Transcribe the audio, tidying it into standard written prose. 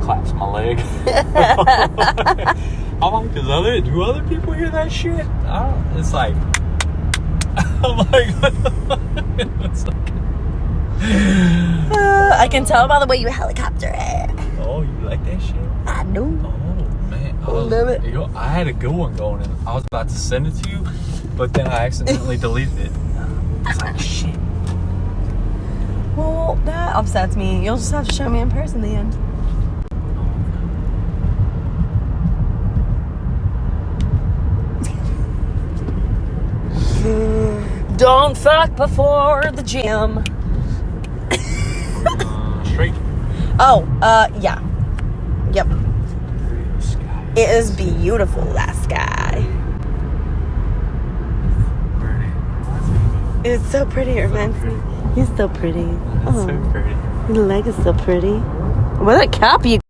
claps my leg. I'm like, do other people hear that shit? It's like, I'm like, it's like I can tell by the way you helicopter it. oh, you like that shit? I know. Oh, man. I love it. I had a good one going, and I was about to send it to you, but then I accidentally deleted it. It's like, shit. Well, that upsets me. You'll just have to show me in person in the end. Don't fuck before the gym. Straight. Oh, yeah. Yep. The sky. It is beautiful, that sky. It's so pretty. It reminds me. He's so pretty. That's so pretty. Your leg is so pretty. What a cap you